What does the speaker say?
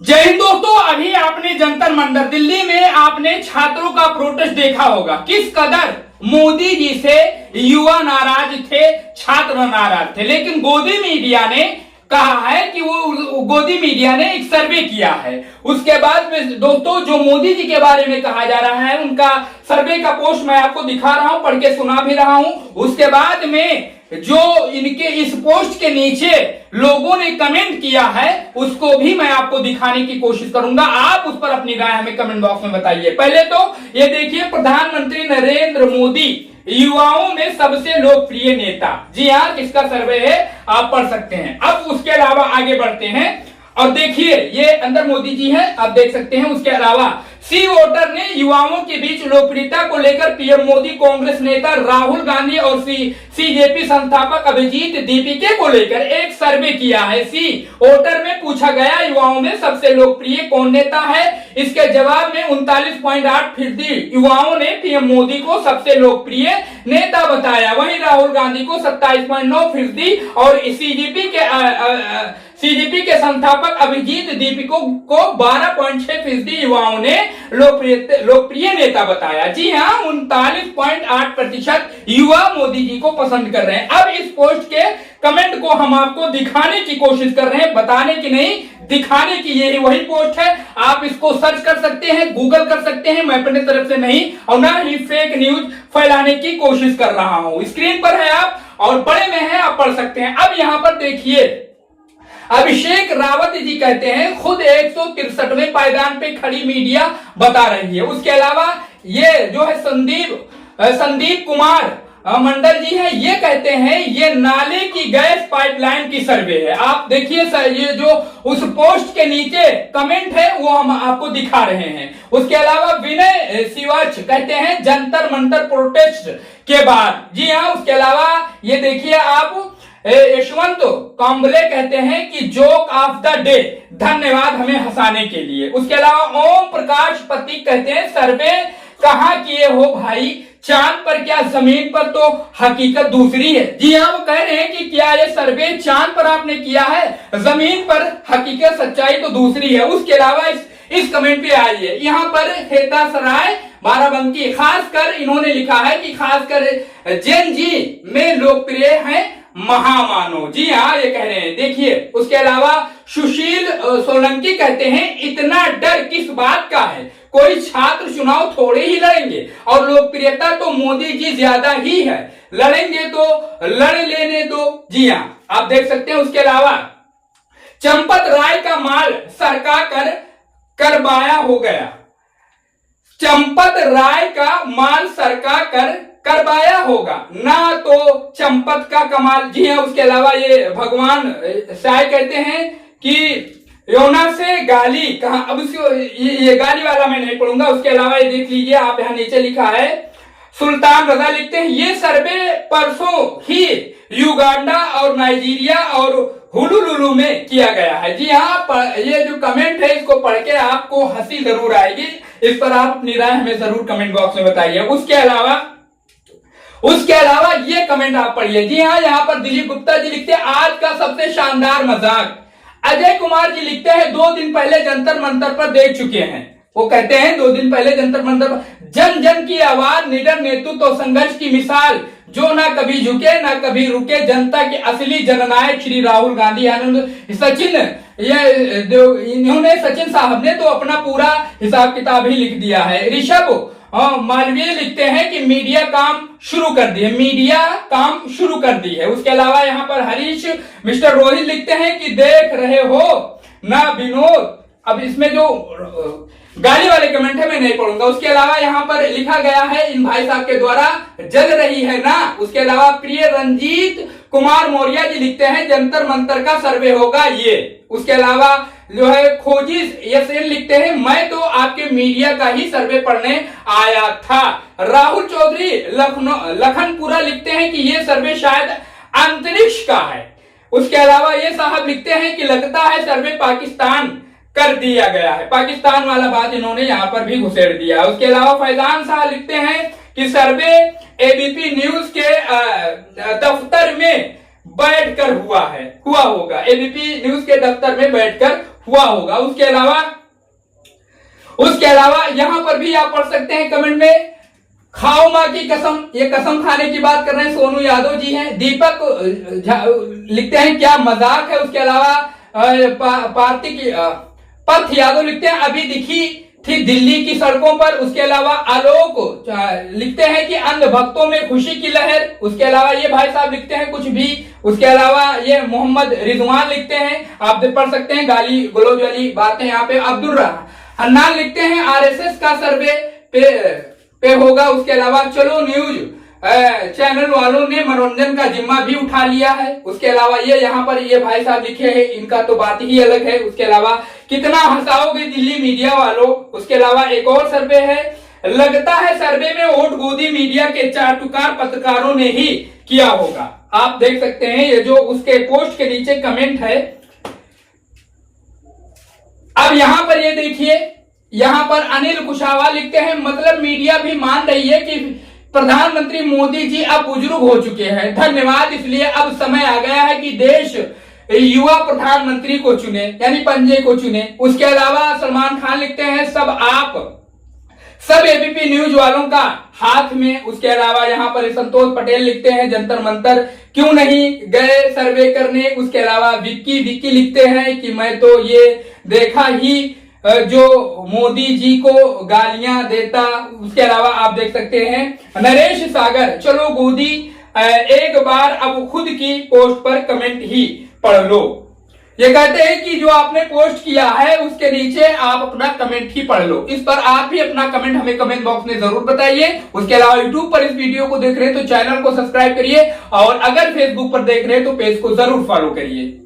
जय हिंद दोस्तों। अभी आपने जंतर मंतर दिल्ली में आपने छात्रों का प्रोटेस्ट देखा होगा। किस कदर मोदी जी से युवा नाराज थे, छात्र नाराज थे। लेकिन गोदी मीडिया ने कहा है कि गोदी मीडिया ने एक सर्वे किया है। उसके बाद में दोस्तों जो मोदी जी के बारे में कहा जा रहा है उनका सर्वे का पोस्ट मैं आपको दिखा रहा हूं, पढ़ के सुना भी रहा हूं। उसके बाद में जो इनके इस पोस्ट के नीचे लोगों ने कमेंट किया है उसको भी मैं आपको दिखाने की कोशिश करूंगा। आप उस पर अपनी राय हमें कमेंट बॉक्स में बताइए। पहले तो ये देखिए, प्रधानमंत्री नरेंद्र मोदी युवाओं में सबसे लोकप्रिय नेता। जी हाँ, किसका सर्वे है आप पढ़ सकते हैं। अब उसके अलावा आगे बढ़ते हैं और देखिए, ये अंदर मोदी जी हैं, आप देख सकते हैं। उसके अलावा सी वोटर ने युवाओं के बीच लोकप्रियता को लेकर पीएम मोदी, कांग्रेस नेता राहुल गांधी और सीजेपी संस्थापक अभिजीत दीपिके को लेकर एक सर्वे किया है। सी वोटर में पूछा गया युवाओं में सबसे लोकप्रिय कौन नेता है। इसके जवाब में 39.8% युवाओं ने पीएम मोदी को सबसे लोकप्रिय नेता बताया। वहीं राहुल गांधी को 27.9% और सीजेपी के संस्थापक अभिजीत दीपिको को 12.6% युवाओं ने लोकप्रिय नेता बताया। जी हाँ, 39.8% युवा मोदी जी को पसंद कर रहे हैं। अब इस पोस्ट के कमेंट को हम आपको दिखाने की कोशिश कर रहे हैं, बताने की नहीं, दिखाने की। यही वही पोस्ट है, आप इसको सर्च कर सकते हैं, गूगल कर सकते हैं। मैं अपने तरफ से नहीं और ना ही फेक न्यूज फैलाने की कोशिश कर रहा हूं। स्क्रीन पर है आप और बड़े में है, आप पढ़ सकते हैं। अब यहां पर देखिए, अभिषेक रावत जी कहते हैं खुद 163वें पायदान पे खड़ी मीडिया बता रही है। उसके अलावा ये जो है संदीप कुमार मंडल जी है, ये कहते हैं ये नाले की गैस पाइपलाइन की सर्वे है। आप देखिए सर, ये जो उस पोस्ट के नीचे कमेंट है वो हम आपको दिखा रहे हैं। उसके अलावा विनय शिवाच कहते हैं जंतर मंतर प्रोटेस्ट के बाद। जी हाँ, उसके अलावा ये देखिए आप, यशवंत कांबले कहते हैं कि जोक ऑफ द डे, धन्यवाद हमें हंसाने के लिए। उसके अलावा ओम प्रकाश पति कहते हैं सर्वे कहां किए हो भाई, चांद पर क्या जमीन पर तो हकीकत दूसरी है। जी हाँ, वो कह रहे हैं कि क्या ये सर्वे चांद पर आपने किया है, जमीन पर हकीकत सच्चाई तो दूसरी है। उसके अलावा इस कमेंट पे आइए, यहाँ पर हेता सराय बाराबंकी, खासकर इन्होंने लिखा है कि खासकर जेन जी में लोकप्रिय है महामानव। जी हाँ, ये कह रहे हैं। देखिए, उसके अलावा सुशील सोलंकी कहते हैं इतना डर किस बात का है, कोई छात्र चुनाव थोड़े ही लड़ेंगे और लोकप्रियता तो मोदी जी ज्यादा ही है, लड़ेंगे तो लड़ लेने दो। जी हाँ, आप देख सकते हैं। उसके अलावा चंपत राय का माल सरका कर करबाया हो गया, चंपत राय का माल सरका कर करवाया होगा ना तो चंपत का कमाल। जी हाँ, उसके अलावा ये भगवान शाय कहते हैं कि योना से गाली कहा। अब ये गाली वाला मैं नहीं पढ़ूंगा। उसके अलावा ये देख लीजिए, आप यहाँ नीचे लिखा है, सुल्तान रजा लिखते हैं ये सर्वे परसों ही युगांडा और नाइजीरिया और हुलुलुलु में किया गया है। जी हाँ, ये जो कमेंट है इसको पढ़ के आपको हंसी जरूर आएगी। इस पर आप अपनी राय हमें जरूर कमेंट बॉक्स में बताइए। उसके अलावा ये कमेंट आप पढ़िए। जी हाँ, यहाँ पर दिलीप गुप्ता जी लिखते हैं आज का सबसे शानदार मजाक। अजय कुमार जी लिखते हैं 2 दिन पहले जंतर मंतर पर देख चुके हैं। वो कहते हैं 2 दिन पहले जंतर मंतर पर जन जन की आवाज, निडर नेतृत्व और संघर्ष की मिसाल, जो ना कभी झुके ना कभी रुके, जनता के असली जननायक श्री राहुल गांधी। सचिन, इन्होंने सचिन साहब ने तो अपना पूरा हिसाब किताब ही लिख दिया है। ऋषभ मालवीय लिखते हैं कि मीडिया काम शुरू कर दी है, मीडिया काम शुरू कर दी है। उसके अलावा यहाँ पर हरीश मिस्टर रोहित लिखते हैं कि देख रहे हो ना विनोद। अब इसमें जो गाली वाले कमेंट है मैं नहीं पढ़ूंगा। उसके अलावा यहाँ पर लिखा गया है इन भाई साहब के द्वारा, जल रही है ना। उसके अलावा प्रिय रंजीत कुमार मौर्य जी लिखते हैं जंतर मंतर का सर्वे होगा ये। उसके अलावा जो है खोजी यसेन लिखते हैं मैं तो आपके मीडिया का ही सर्वे पढ़ने आया था। राहुल चौधरी लखनपुरा लिखते हैं कि ये सर्वे शायद अंतरिक्ष का है। उसके अलावा ये साहब लिखते हैं कि लगता है सर्वे पाकिस्तान कर दिया गया है, पाकिस्तान वाला बात इन्होंने यहाँ पर भी घुसेड़ दिया। उसके अलावा फैजान साहब लिखते हैं कि सर्वे एबीपी न्यूज के दफ्तर में बैठकर हुआ होगा, एबीपी न्यूज के दफ्तर में बैठकर हुआ होगा। उसके अलावा यहां पर भी आप पढ़ सकते हैं कमेंट में, खाओ मां की कसम, ये कसम खाने की बात कर रहे हैं सोनू यादव जी हैं। दीपक लिखते हैं क्या मजाक है। उसके अलावा पार्थ यादव लिखते हैं अभी दिखी थी दिल्ली की सड़कों पर। उसके अलावा आलोक लिखते हैं कि अंध भक्तों में खुशी की लहर। उसके अलावा ये भाई साहब लिखते हैं कुछ भी। उसके अलावा ये मोहम्मद रिजवान लिखते हैं, आप पढ़ सकते हैं गाली गलौज वाली बातें यहाँ पे। अब्दुल हन्नान लिखते हैं आरएसएस का सर्वे पे होगा। उसके अलावा चलो न्यूज चैनल वालों ने मनोरंजन का जिम्मा भी उठा लिया है। उसके अलावा ये यहाँ पर ये भाई साहब लिखे हैं, इनका तो बात ही अलग है। उसके अलावा कितना हंसाओगे दिल्ली मीडिया वालों। उसके अलावा एक और सर्वे है, लगता है सर्वे में वोट गोदी मीडिया के चाटुकार पत्रकारों ने ही किया होगा। आप देख सकते हैं ये जो उसके पोस्ट के नीचे कमेंट है। अब यहां पर ये देखिए, यहां पर अनिल कुशवाहा लिखते हैं मतलब मीडिया भी मान रही है कि प्रधानमंत्री मोदी जी अब बुजुर्ग हो चुके हैं, धन्यवाद, इसलिए अब समय आ गया है कि देश युवा प्रधानमंत्री को चुने, यानी पंजे को चुने। उसके अलावा सलमान खान लिखते हैं सब एबीपी न्यूज वालों का हाथ में। उसके अलावा यहाँ पर संतोष पटेल लिखते हैं जंतर मंतर क्यों नहीं गए सर्वे करने। उसके अलावा विक्की लिखते हैं कि मैं तो ये देखा ही जो मोदी जी को गालियां देता। उसके अलावा आप देख सकते हैं नरेश सागर, चलो गोदी एक बार अब खुद की पोस्ट पर कमेंट ही पढ़ लो। ये कहते हैं कि जो आपने पोस्ट किया है उसके नीचे आप अपना कमेंट ही पढ़ लो। इस पर आप भी अपना कमेंट हमें कमेंट बॉक्स में जरूर बताइए। उसके अलावा यूट्यूब पर इस वीडियो को देख रहे हैं तो चैनल को सब्सक्राइब करिए, और अगर फेसबुक पर देख रहे हैं तो पेज को जरूर फॉलो करिए।